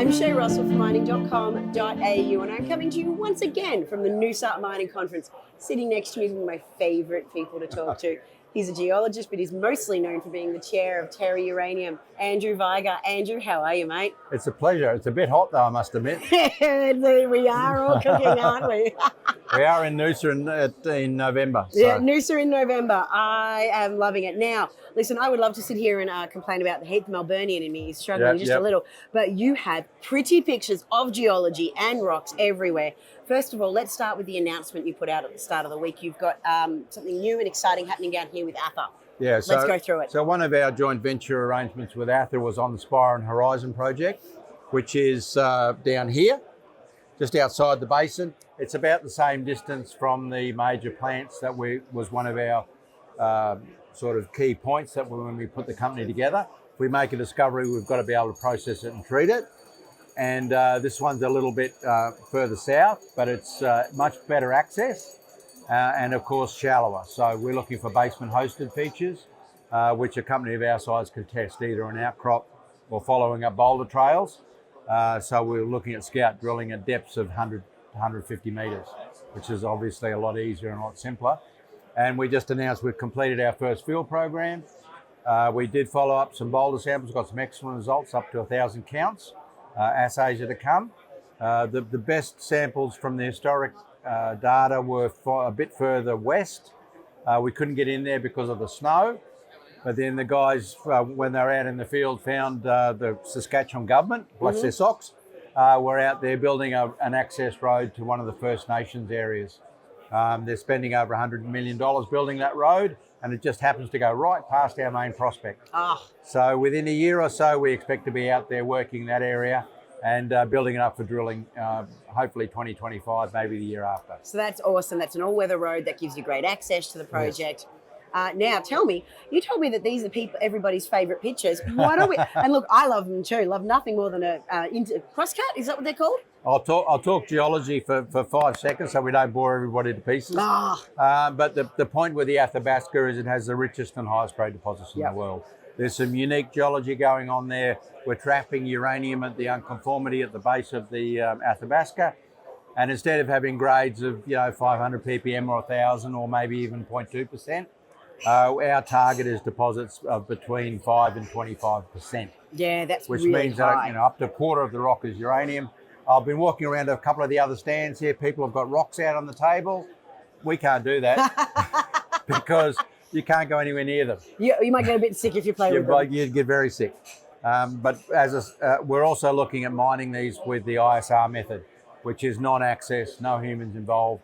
I'm Shae Russell from mining.com.au, and I'm coming to you once again from the Noosa Mining Conference. Sitting next to me is one of my favourite people to talk to. He's a geologist, but he's mostly known for being the chair of Terra Uranium. Andrew Vigar. Andrew, how are you, mate? It's a pleasure. It's a bit hot, though, I must admit. We are all cooking, aren't we? We are in Noosa in November. So. Yeah, Noosa in November. I am loving it. Now, listen, I would love to sit here and complain about the heat. The Melburnian in me is struggling just a little. But you have pretty pictures of geology and rocks everywhere. First of all, let's start with the announcement you put out at the start of the week. You've got something new and exciting happening down here with Atha. Yeah, so, let's go through it. So one of our joint venture arrangements with Atha was on the Spar and Horizon project, which is down here, just outside the basin. It's about the same distance from the major plants that was one of our sort of key points that when we put the company together. If we make a discovery, we've got to be able to process it and treat it. And this one's a little bit further south, but it's much better access and of course shallower. So we're looking for basement hosted features, which a company of our size can test either an outcrop or following up boulder trails. So we're looking at scout drilling at depths of 100 to 150 metres, which is obviously a lot easier and a lot simpler. And we just announced we've completed our first field program. We did follow up some boulder samples, got some excellent results, up to 1,000 counts. Assays are to come. The best samples from the historic data were a bit further west. We couldn't get in there because of the snow, but then the guys, when they were out in the field, found the Saskatchewan government, bless their socks, were out there building an access road to one of the First Nations areas. They're spending over $100 million building that road, and it just happens to go right past our main prospect. So within a year or so, we expect to be out there working that area and building it up for drilling, hopefully 2025, maybe the year after. So that's awesome. That's an all-weather road that gives you great access to the project. Yes. Now, tell me, you told me that these are everybody's favourite pictures. Why don't we? And look, I love them too. Love nothing more than a crosscut. Is that what they're called? I'll talk geology for 5 seconds so we don't bore everybody to pieces. But the point with the Athabasca is it has the richest and highest grade deposits in the world. There's some unique geology going on there. We're trapping uranium at the unconformity at the base of the Athabasca. And instead of having grades of 500 ppm or 1,000 or maybe even 0.2%, our target is deposits of between 5 and 25%. Yeah, that's which really means high. that up to a quarter of the rock is uranium. I've been walking around a couple of the other stands here. People have got rocks out on the table. We can't do that because you can't go anywhere near them. You might get a bit sick if you play with them. You'd get very sick. But we're also looking at mining these with the ISR method, which is non-access, no humans involved.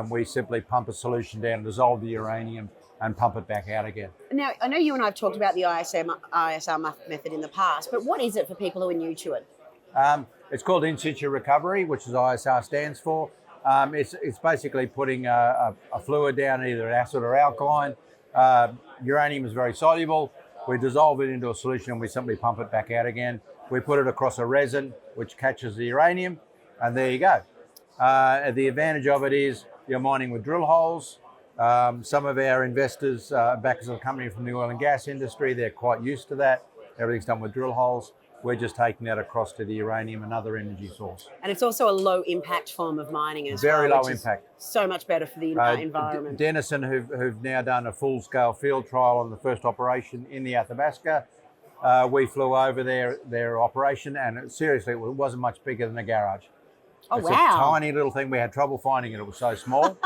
We simply pump a solution down, dissolve the uranium, and pump it back out again. Now, I know you and I have talked about the ISR method in the past, but what is it for people who are new to it? It's called in-situ recovery, which is ISR stands for. It's basically putting a fluid down, either acid or alkaline. Uranium is very soluble. We dissolve it into a solution and we simply pump it back out again. We put it across a resin, which catches the uranium, and there you go. The advantage of it is you're mining with drill holes. Some of our investors, backers of the company from the oil and gas industry, they're quite used to that. Everything's done with drill holes. We're just taking that across to the uranium, another energy source. And it's also a low impact form of mining as well. Very low impact. So much better for the environment. Denison, who've now done a full-scale field trial on the first operation in the Athabasca, we flew over their operation, and seriously, it wasn't much bigger than a garage. Oh, it's wow. a tiny little thing. We had trouble finding it. It was so small.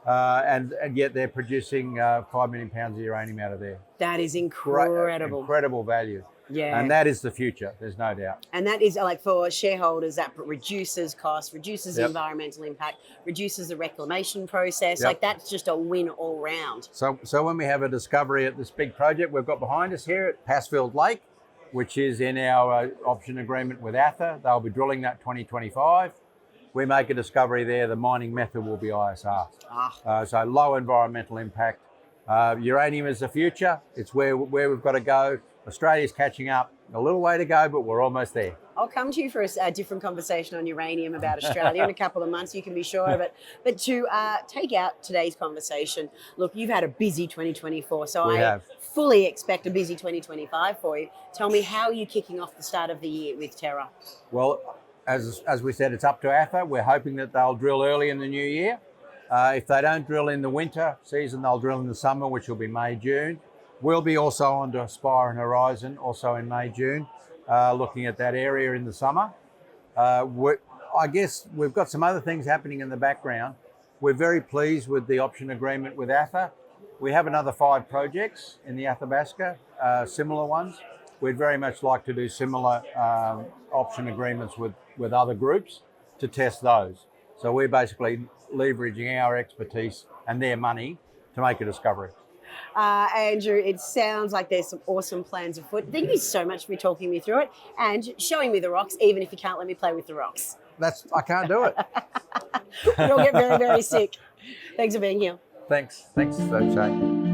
And yet they're producing 5 million pounds of uranium out of there. That is incredible. Incredible value. Yeah. And that is the future, there's no doubt. And that is, like, for shareholders, that reduces costs, reduces the environmental impact, reduces the reclamation process. Like, that's just a win all round. So when we have a discovery at this big project we've got behind us here at Passfield Lake, which is in our option agreement with Atha, they'll be drilling that 2025. We make a discovery there, the mining method will be ISR. So low environmental impact. Uranium is the future. It's where we've got to go. Australia's catching up. A little way to go, but we're almost there. I'll come to you for a different conversation on uranium about Australia in a couple of months, you can be sure of it. But to take out today's conversation, look, you've had a busy 2024, so I fully expect a busy 2025 for you. Tell me, how are you kicking off the start of the year with Terra? Well, as we said, it's up to AFA. We're hoping that they'll drill early in the new year. If they don't drill in the winter season, they'll drill in the summer, which will be May, June. We'll be also on to Spar and Horizon, also in May, June, looking at that area in the summer. I guess we've got some other things happening in the background. We're very pleased with the option agreement with AFA. We have another 5 projects in the Athabasca, similar ones. We'd very much like to do similar option agreements with other groups to test those. So we're basically leveraging our expertise and their money to make a discovery. Andrew, it sounds like there's some awesome plans afoot. Thank you so much for talking me through it and showing me the rocks, even if you can't let me play with the rocks. I can't do it. You'll get very, very sick. Thanks for being here. Thanks, Shae.